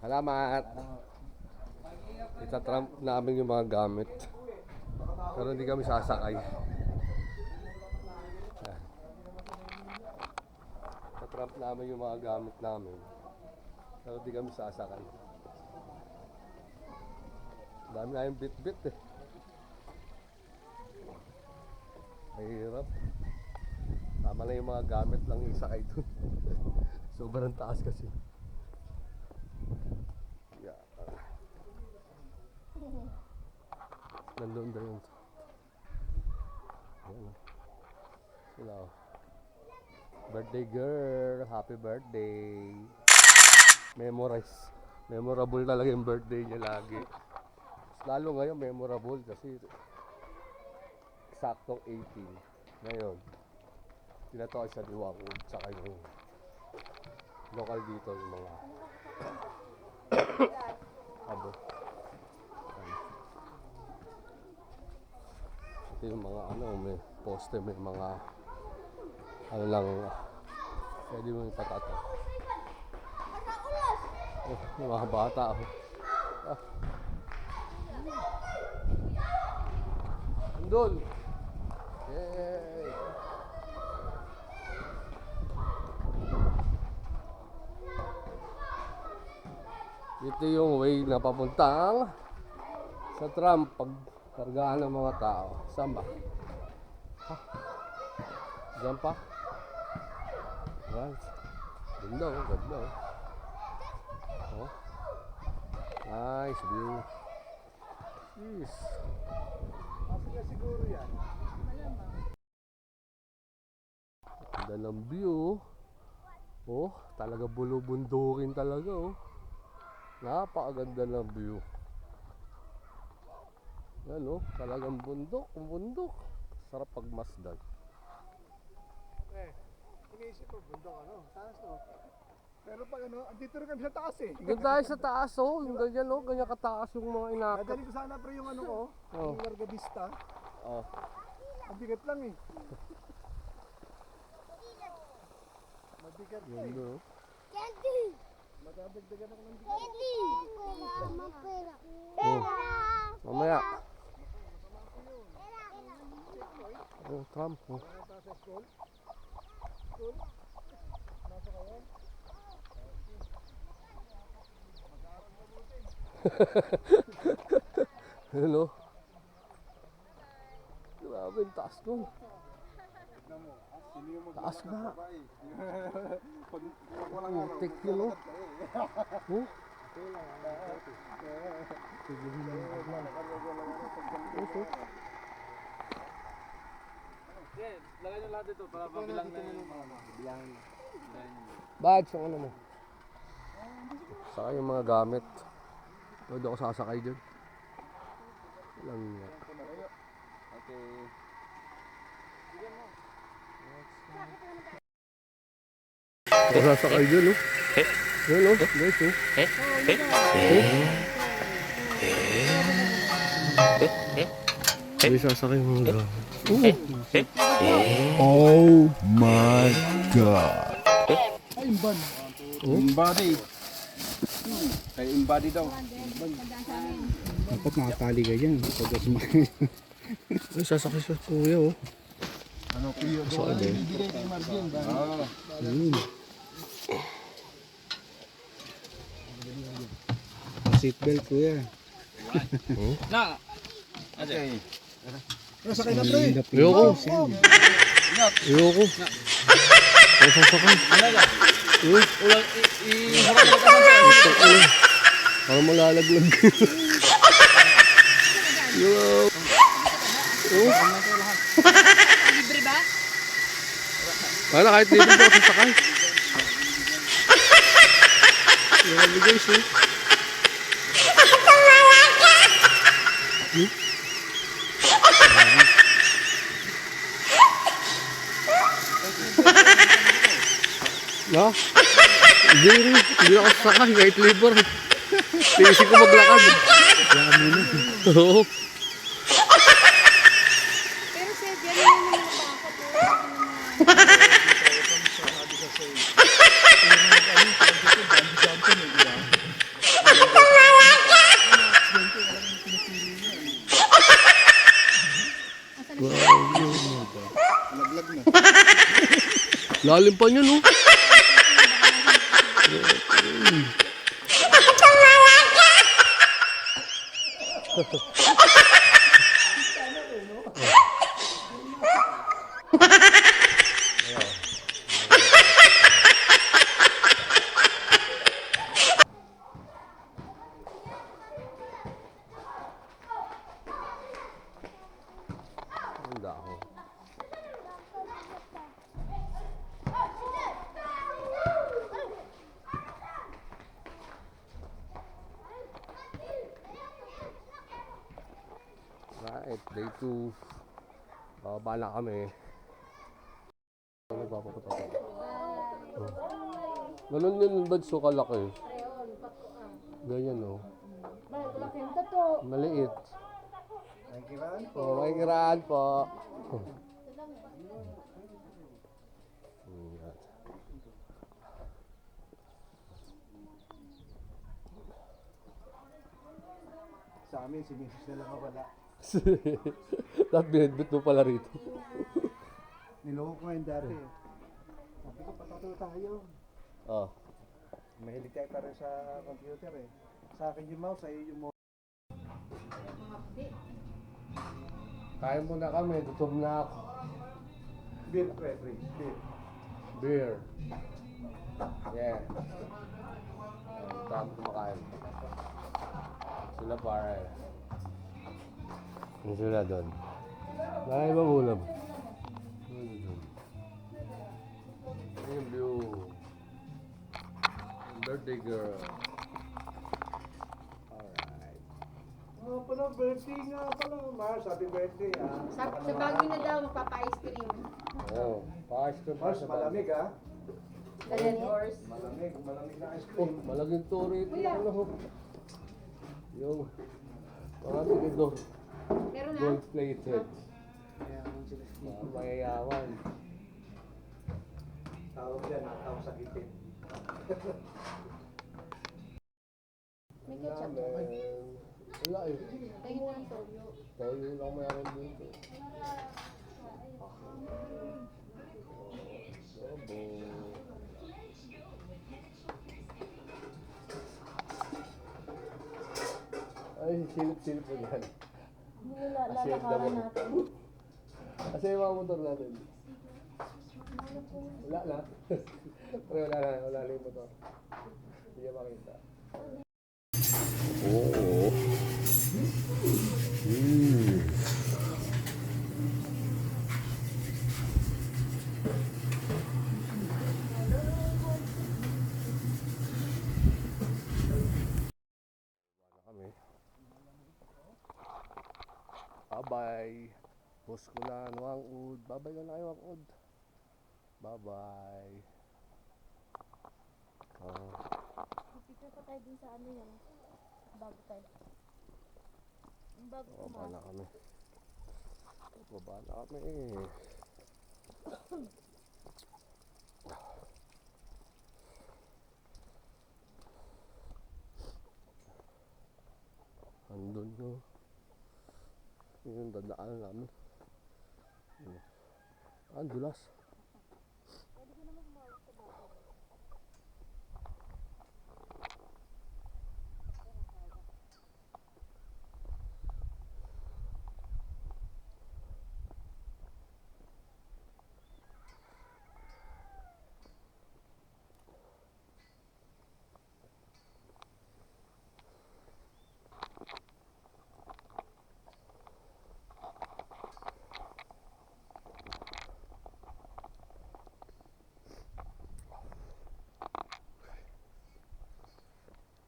Salamat. Itatrump namin yung mga gamit. Pero hindi kami sasakay. Itatrump namin yung mga gamit namin. Pero hindi kami sasakay. Dami na yung bit-bit eh. Mahirap. Tama na yung mga gamit lang yung sakay dun. Sobrang taas kasi. Yeah. Nandun daw yun. Ayan o. Sila o. Birthday girl. Happy birthday. Memorable talaga yung birthday niya lagi. Lalo ngayon memorable kasi saktong 18. Ngayon, tinatawag siya ni Wangwood tsaka yung lokal dito yung mga abo. Ito yung mga ano, may poste, may mga ano lang, pwede mo ipatato. Oh, yung mga bata oh. Ah. Andun! Yay! Ito yung way na papuntang sa tram pag kargaan ng mga tao. Saan ba? Ha? Diyan pa? Right. Ganda oh, ganda oh. Oh. Nice view. Yes. Kasi siguro yan. Ganda ng view. Oh, talaga bulubundukin talaga oh. Napakaganda ng view. Yan oh, talagang bundok, bundok. Sarap pagmasdan. Iniisip ko, bundok ano, taas no. Pero pag ano, andito rin kami sa taas eh. Doon tayo sa taas oh, yung ganyan oh, ganyan kataas yung mga inakit. Dadali ko sana pre yung ano ko, Oh. yung Larga Vista. Oh. Ang bigat lang eh. Mabigat pa eh. Yun oh. Candy! Magdadagdagan ako ng bigat. Candy! Pera! Oh. Mamaya. Oh, tram oh. Ano tayo sa school? School? Nasa kayo? Yun oh. Grabe yung taas nun. Taas nga. Putik yun oh. Oh. Lagay nyo lahat dito para mabilang na yung bilang. Badge ang ano mo. Saka yung mga gamit. Pwede ako sasakay dyan. Walang nga. Okay. Ako sasakay dyan oh. Yan oh, guys oh. Hindi sasakay yung mga gamit. Oh my God. Ay, imban. Embody. Kay embody daw. Dapat nakatali ka dyan. Pagkas sumakay. Ay, sasakay sa kuya oh. Ano kuya daw? Bibigay kay Marvin. Seatbelt kuya. Na! Okay. Sakay na pre. Ayoko. Ayoko. Ay, sasakay. Ulang i-harap na kasi. Parang malalaglag. Yo. Libre ba? Wala, kahit libre po ako sasakay. Grabe guys eh. No? Hindi ako sasakay kahit libre. Tinisip ko maglakad. Lakad muna. Oo. Pero sir, yan yung mga baka po. Lalim pa niyo, no? Ang dahon. Right, day 2. Bababa na kami. Nagpapaputok ako. Ganun yun, ba't so kalaki? Ganyan, no? Maliit. May kiraan po. Oh, may kiraan po. Sa amin, si Mrs. na lang ako wala. Tapos binidbit mo pala rito. Niloko ko yun dati. Sabi ko, patato tayo. Oh. Mahilig tayo pa rin sa computer eh. Sa akin yung mouse, sa'yo yung mouse. Kain muna kami, gutom na ako. Beer, pre. Beer. Beer. Yeah. Tama kumakain. Sila pare. Yung sila doon. Bakit ibang ulam? Yung view. Birthday girl. Alright. Oh, pala, birthday nga pala. Mars, happy birthday ah. Sa Baguio na daw, magpapa-ice cream. Oh, pa-ice cream pa Mars, sa malamig ah. The Red Horse. Malamig na ice Oh, cream. malaging to rito. Ano? Yung mga tinidor. Meron na? Gold plated. Mayaman sila. Mga mayayaman. Tawag yan, tawag sa gipit. May ketchup. Wala eh. Tingin na ang toyo. Toyo lang mayroon dito. Ay, silip-silip mo yan. Lalakaran natin. Kasi yung mga motor natin. Wala na. Wala na yung motor. Hindi niya makita. Oo. Kami. Bye-bye. Post ko lang, Wangud. Bye-bye na kayo, Wangud. Bye-bye. Picture pa tayo dun sa ano yan. Bago tayo. Bago Baba na kami. Baba na kami. Andun nyo. Yun yung dadaan namin. Ang dulas.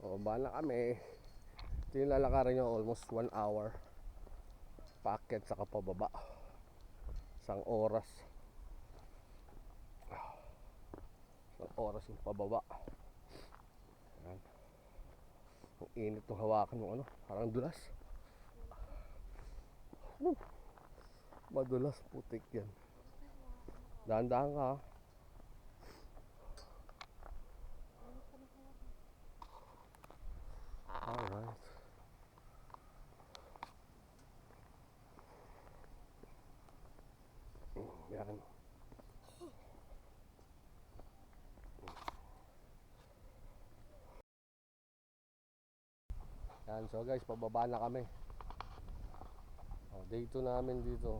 O, bala kami. Ito yung lalakarin nyo almost 1 hour. Paakyat sa kapababa. 1 oras. 1 oras yung pababa. Ayan. Ang init ng hawakan mo, ano? Parang dulas. Madulas, putik yan. Dahan-dahan ka, ha? Alright. Yan. Yan, so guys, pababa na kami. Day 2 namin dito.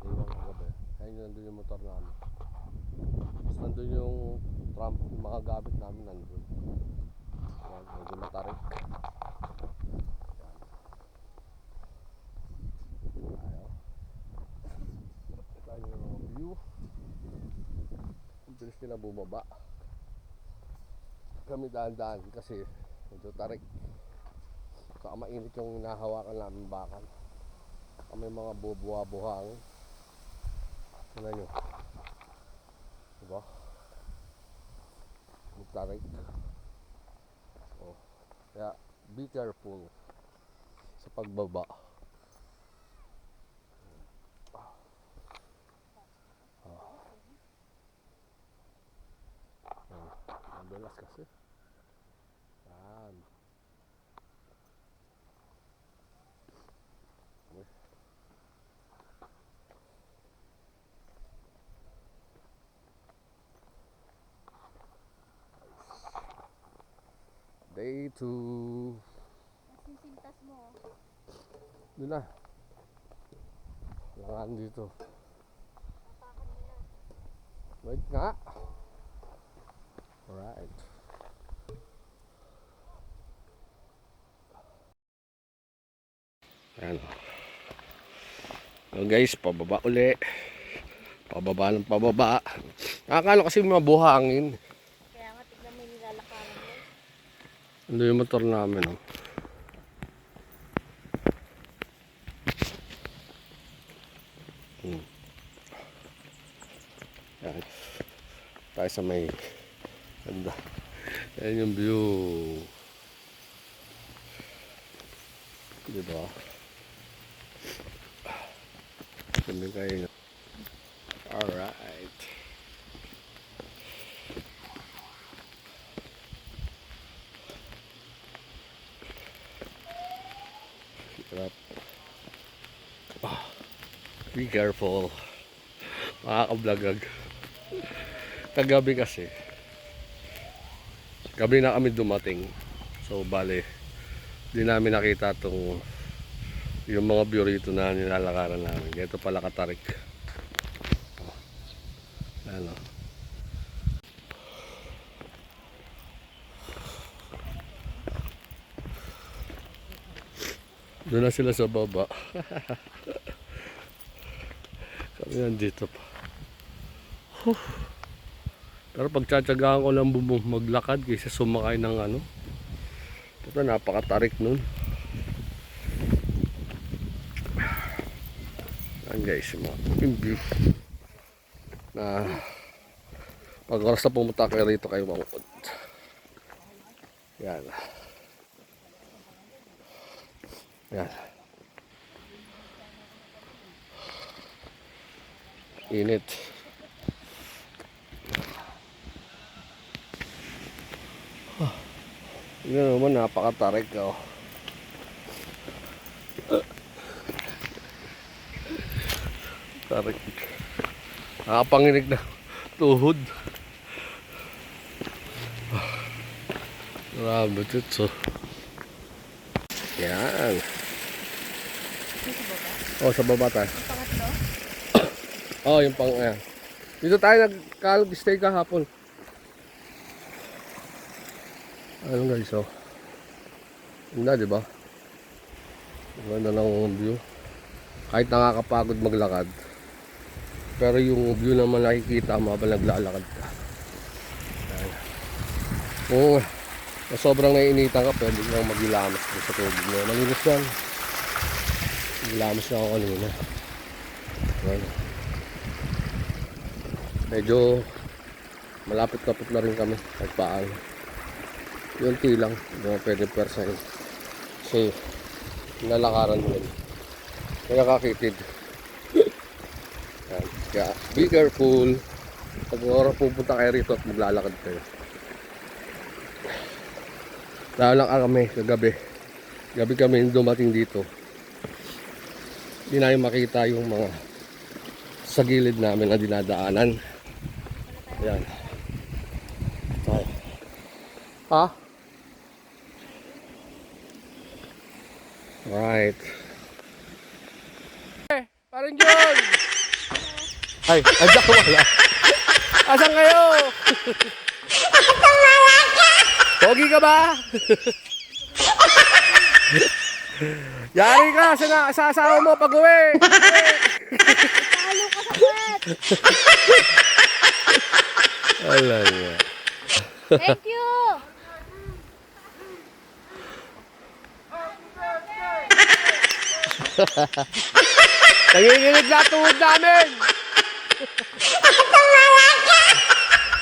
Day 1 kagabi. Ayun, nandun yung motor namin. Tapos nandun yung tramp, yung mga gamit namin nandun. Yan, medyo matarik. Yan. Ayaw. Ito yung view. Ang bilis nila bumaba. Kami daan-daan kasi medyo tarik. Saka mainit yung nahawakan namin bakal. Kami mga bubuha-buhang. Tignan nyo. Diba? Tarik. Oh. Kaya be careful sa pagbaba. Madulas kasi. Yan. Day 2. Nasisintas mo. Doon na. Langan dito. Tapakan mo na. Wait nga. Alright. Ayan. So guys, pababa uli. Pababa ng pababa. Nakakano kasi mabuhangin. Kaya nga, tignan mo yung nilalakaran mo. Ando yung motor namin. Oh. Yan. Tayo sa may ganda. Yan yung view. Diba? Kami kayo. Alright. Sarap. Be careful. Makakablagag. Kagabi kasi. Gabi na kami dumating. So bale, di namin nakita tong yung mga view rito na nilalakaran namin. Ito pala katarik. Ano? Doon na sila sa baba. Kami nandito pa. Pero pagtsatsagaan ko lang maglakad kaysa sumakay ng ano. Ito napakatarik nun. Yan guys, yung view. Na pag oras na pumunta kayo rito kayo mamukod. Yan. Yan. Init. Yun naman, napakatarik oh. Tarik. Nakapanginig na tuhod. Grabe ito. Yan. Oh, sa baba tayo. Yung pangatlo? Oh, yung pang ayan. Dito tayo nag-stay kahapon. Ano guys, oh. Ganda, di ba? Ganda ng view. Kahit nakakapagod maglakad. Pero yung view naman nakikita mo habang naglalakad ka. Ayan. Kung sobrang naiinitan ka, pwede kang maglilamos sa tubig mo. Malinis yan. Maglilamos na ako kanina. Ayan. Medyo malapit-lapit na rin kami kahit paano. Yunti lang, hindi mo pwede persahin. Kasi nalakaran mo lang. Kaya kakitid. Yan. Kaya be careful. Pag oras pupunta kayo rito at maglalakad kayo. Lalo lang kami kagabi. Gabi kami dumating dito. Hindi namin makita yung mga sa gilid namin na dinadaanan. Yan. Ha? Right. Parang John! Ay, andyan ko wala. Asan kayo? Pogi ka ba? Yari ka sa asawa mo pag uwi. Talo ka sa kwet! Wala niya. Thank you! Nanginginig na tuhod namin!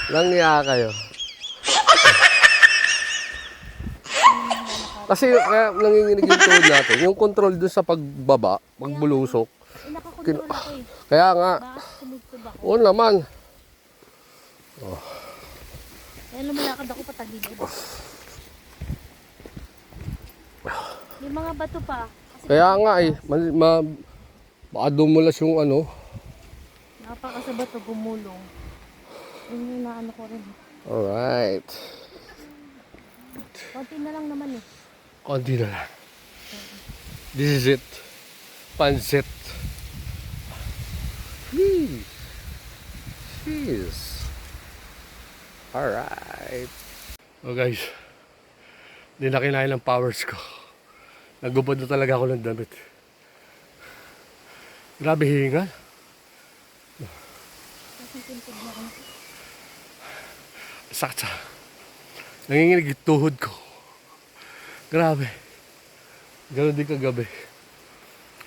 Langya kayo. Kasi kaya nanginginig yung tuhod natin. Yung control dun sa pagbaba, magbulusok. Eh, nakakontrol ako eh. Kaya nga, Baka sumugtog ako. oo naman. Kaya lumalakad ako patagilid. May mga bato pa. Kasi Kaya nga eh, baka dumulas yung ano. napaka sa bato gumulong. Yun yung naano ko rin. Alright. Konti na lang naman eh. Konti na lang. This is it. Pansit. Cheese. Alright. Oh guys. Hindi na kinain ng powers ko. Nagubad na talaga ako ng damit. Grabe hingal. Kasi tintig na ako. Sakit sa. Nanginginig yung tuhod ko. Grabe. Ganon din kagabi.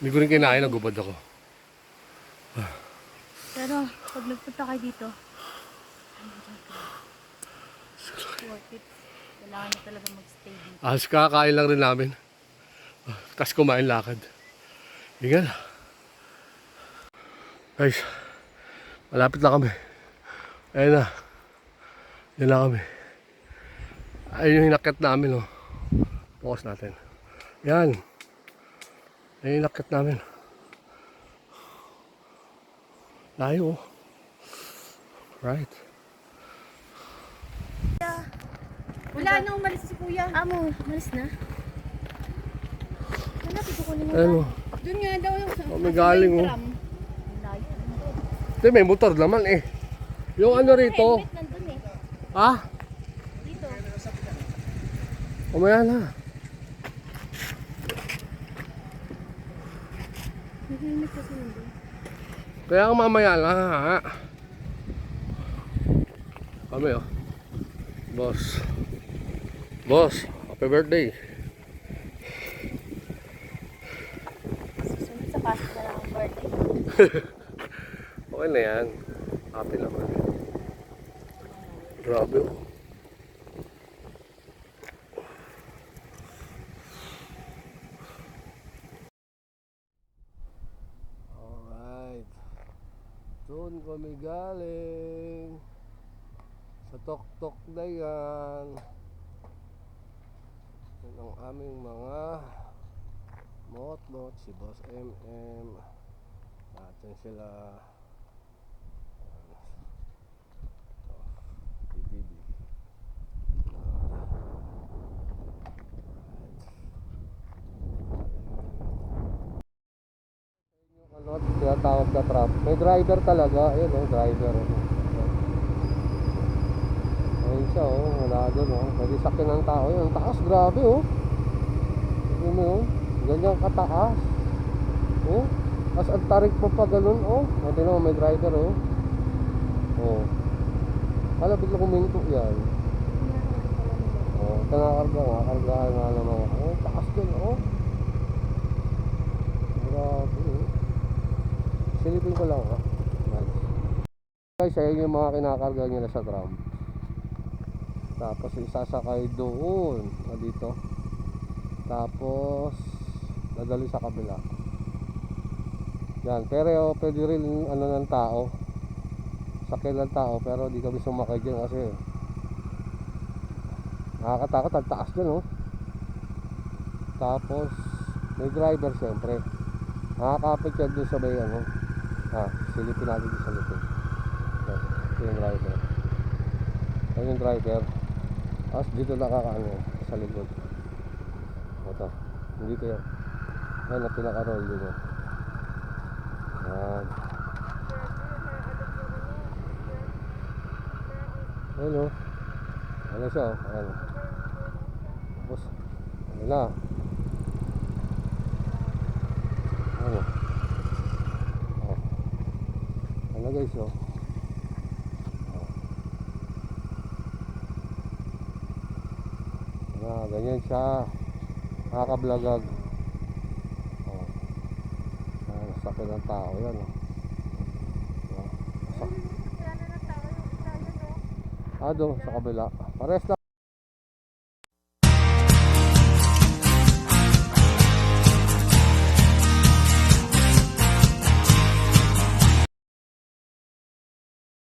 Hindi ko rin kinain, nagubad ako. Pero pag nagpunta kayo dito, worth it. Kailangan nyo talaga magstay dito. As kakain lang rin namin. Tapos kumain lakad. Hingal. Guys, malapit na kami. Ayun na. Yan na kami. Ayun yung hinakit namin, oh. Focus natin. Yan. Ayun yung hinakit namin. Layo, oh. Right. Wala na umalis si kuya. Amo, umalis na. Hanapin ko kunin mo. Ayun, oh. Doon nga daw yung Oh, may galing, oh. layo. Hindi, may motor naman, eh. Yung ano rito. Helmet nandun eh. Ha? Dito. Umaya na. May helmet kasi nandun. Kaya nga mamaya na, ha? Kami, oh. Boss. Boss, happy birthday. Susunod sa pasta na lang ang birthday. Okay na yan. Happy naman. Grabe, oh. Alright. Doon kami galing. Sa Tok-Tok na yan. Yan ang aming mga mot-mot. Si Boss MM. Natin sila. BBB. Ano, tinatawag na trap. May driver talaga. Ayun, oh, driver. Ayun siya, oh. Wala doon, oh. Pwede sakyan ng tao. Ayun, ang taas. Grabe, oh. Tignan mo, oh. Ganyan kataas. Oh. Tapos ang tarik pa pa ganun, oh. Tignan mo, may driver, oh. Oh. Kala bigla kuminto yan. Oh, kanakarga nga. Kargahan nga naman ako. Oh, taas doon, oh. Grabe, oh. Silipin ko lang, ah. Nice. Guys, ayun yung mga kinakarga nila sa drum. Tapos isasakay doon dito. Tapos nadali sa kabila. Yan, pero pwede rin ano ng tao. Sakyan ng tao, pero di kami sumakay dyan kasi nakakatakot, ang taas dyan, oh. Tapos may driver siyempre. Nakakapit yan doon sa may ano. Silipin natin doon sa likod. Yan, ito yung driver. Ito yung driver. Tapos dito nakakaano sa likod. Ito, dito yan. Yan ang pinaka-roll yun. Yan. Ayan o. Ano siya o. Ayan. Tapos, ano na. Ano. O. Ano guys o. Ganyan siya nakakablagag. Sakit ng tao yan. Doon sa kabila pares lang.